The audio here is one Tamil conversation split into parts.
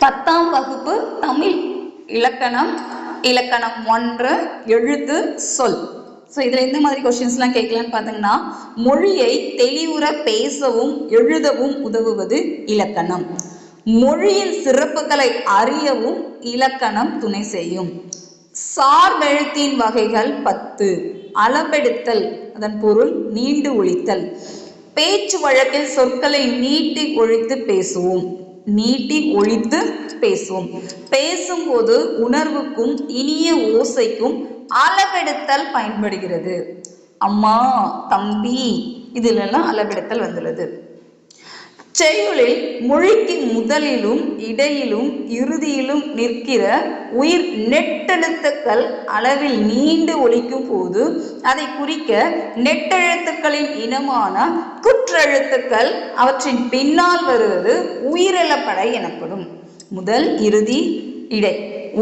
10ஆம் வகுப்பு தமிழ் இலக்கணம் இலக்கணம் 1 எழுத்து சொல். ஸோ இதில் எந்த மாதிரி கொஸ்டின்ஸ்லாம் கேட்கலான்னு பார்த்தீங்கன்னா, மொழியை தெளிவுற பேசவும் எழுதவும் உதவுவது இலக்கணம். மொழியின் சிறப்புகளை அறியவும் இலக்கணம் துணை செய்யும். சார்பெழுத்தின் வகைகள் 10. அளபெடுத்தல், அதன் பொருள் நீண்டு ஒழித்தல். பேச்சு வழக்கில் சொற்களை நீட்டி ஒழித்து பேசுவோம். நீட்டி ஒழித்து பேசுவோம். பேசும்போது உணர்வுக்கும் இனிய ஓசைக்கும் அளபெடுத்தல் பயன்படுகிறது. அம்மா, தம்பி, இதிலெல்லாம் அளபெடுத்தல் வந்துள்ளது. செய்யுளில் மொழிக்கு முதலிலும் இடையிலும் இறுதியிலும் நிற்கிற உயிர் நெட்டெழுத்துக்கள் அளவில் நீண்டு ஒலிக்கும் போது அதை குறிக்க நெட்டெழுத்துக்களின் இனமான குற்றெழுத்துக்கள் அவற்றின் பின்னால் வருவது உயிரிழப்படை எனப்படும். முதல், இறுதி, இடை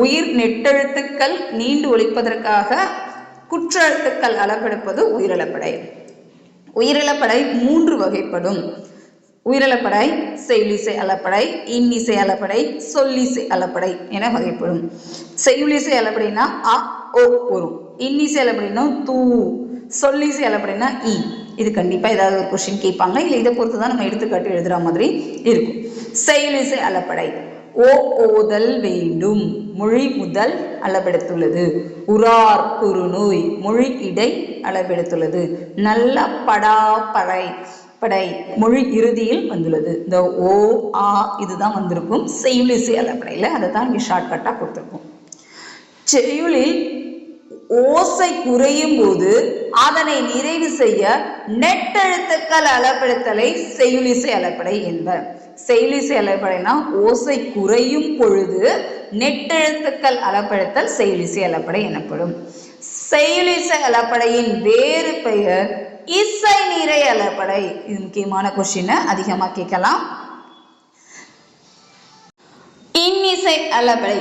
உயிர் நெட்டெழுத்துக்கள் நீண்டு ஒலிப்பதற்காக குற்றெழுத்துக்கள் அளபெடுப்பது உயிரிழப்படை. உயிரிழப்படை 3 வகைப்படும். உயிரிழப்படை செய்யுளிசை அளபடை, இன்னிசை அளபடை, சொல்லிசை அளபடை என வகைப்படும். செய்யுளிசை அளபடைனா அ, ஓ வரும். இன்னிசை அளபடைனா தூ, சொல்லிசை அளபடைனா இ. இது கண்டிப்பாக ஏதாவது ஒரு கொஸ்டின் கேட்பாங்க. இல்லை இதை பொறுத்து தான் நம்ம எடுத்துக்காட்டு எழுதுகிற மாதிரி இருக்கும். செய்யுளிசை அளபடை ஓ ஓதல் வேண்டும், மொழி முதல் அளபெடுத்துள்ளது. உறார் குறுநோய், மொழி இடை அளபெடுத்துள்ளது. நல்ல படா படை படை மொழி இறுதியில் வந்துள்ளது. இந்த ஓ ஆ இதுதான் வந்திருக்கும் செய்யுளிசை அளபடையில். அதை தான் இங்கே ஷார்ட்கட்டாக கொடுத்துருக்கோம். செய்யுளில் ஓசை குறையும் போது அதனை நிறைவு செய்ய நெட்டெழுத்துக்கள் அளபெடுத்தலை செய்யுளிசை அளபடை என்பர். செய்யுளிசை அளபடைனா ஓசை குறையும் பொழுது நெட்டெழுத்துக்கள் அளபெடுத்தல் செய்யுளிசை அளபடை எனப்படும். செய்யுளிசை அளபடையின் வேறு பெயர் இசை நிறை அளபடை. இது முக்கியமான கொஸ்டின், அதிகமா கேட்கலாம். இன்னிசை அளபடை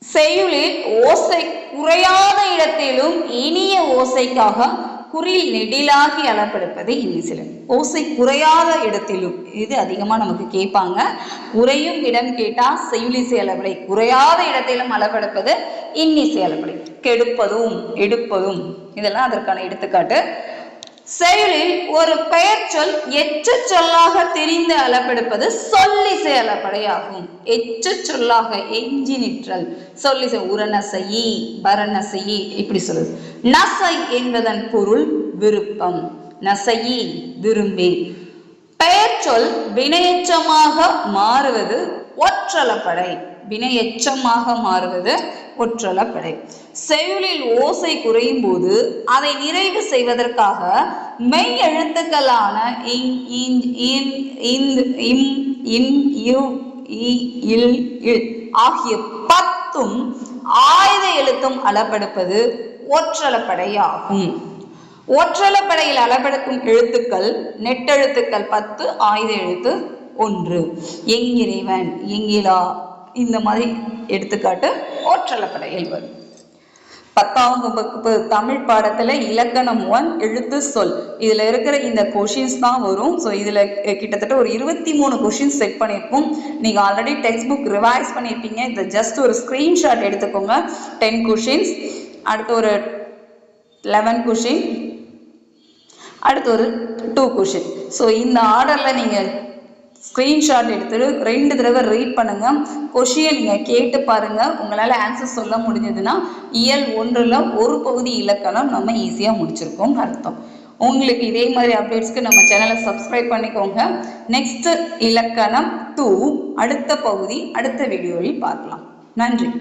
செய்யுளில் ஓசை குறையாத இடத்திலும் இனிய ஓசைக்காக குறில் நெடிலாகி அளபெடுப்பது இன்னிசை. ஓசை குறையாத இடத்திலும், இது அதிகமா நமக்கு கேட்பாங்க. குறையும் இடம் கேட்டா செய்யுளிசை அளபடை, குறையாத இடத்திலும் அளபெடுப்பது இன்னிசை அளபடை. கெடுப்பதும் எடுப்பதும் இதெல்லாம் அதற்கான எடுத்துக்காட்டு. செயலில் ஒரு பெயர் சொல் எச்ச சொல்லாக தெரிந்து அளபெடுப்பது சொல்லிசை அளபடை ஆகும். எச்ச சொல்லாக எஞ்சி நிற்றல் சொல்லிசை. உரநசையி, பரநசையி இப்படி சொல்லுது. நசை என்பதன் பொருள் விருப்பம். நசையி விரும்பி. பெயர் சொல் வினையெச்சமாக மாறுவது ஒற்றளபடை. வினையெச்சமாக மாறுவது ஒற்றளபடை. செய்யுளில் ஓசை குறையும் போது அதை நிறைவு செய்வதற்காக மெய் எழுத்துக்களான இங், இன், இன், இந்த், இம், இன், யு, இ, இல், இல் ஆகிய 10ம் ஆயுத எழுத்தும் அளபெடுப்பது ஒற்றளபடை ஆகும். ஒற்றளபடையில் அளபெடுக்கும் எழுத்துக்கள் நெட்டெழுத்துக்கள் 10, ஆயுத எழுத்து 1. எங்கிறைவன், எங்கிலா இந்த மாதிரி எடுத்துக்காட்டு ஒற்றளபடையில் வரும். 10ஆம் வகுப்பு தமிழ் பாடத்துல இலக்கணம் 1 எழுத்து சொல். இதுல இருக்கிற இந்த கொஷின்ஸ் தான் வரும். ஸோ இதுல கிட்டத்தட்ட ஒரு 23 கொஷின்ஸ் செட் பண்ணியிருக்கோம். நீங்க ஆல்ரெடி டெக்ஸ்ட் புக் ரிவைஸ் பண்ணியிருப்பீங்க. இதை ஜஸ்ட் ஒரு ஸ்கிரீன்ஷாட் எடுத்துக்கோங்க. 10 கொஷின்ஸ், அடுத்து ஒரு 11 கொஷின், அடுத்து ஒரு 2 கொஷின். ஸோ இந்த ஆர்டர்ல நீங்க ஸ்கிரீன்ஷாட் எடுத்துட்டு 2 தடவை ரீட் பண்ணுங்க. கொஷினை நீங்க கேட்டு பாருங்க. உங்களால ஆன்சர் சொல்ல முடிஞ்சதுன்னா இயல் 1ல் ஒரு பகுதி இலக்கணம் நம்ம ஈஸியா முடிச்சிருக்கோம் அர்த்தம். உங்களுக்கு இதே மாதிரி அப்டேட்ஸ்க்கு நம்ம சேனலை சப்ஸ்கிரைப் பண்ணிக்கோங்க. நெக்ஸ்ட் இலக்கணம் 2 அடுத்த பகுதி அடுத்த வீடியோவில் பார்க்கலாம். நன்றி.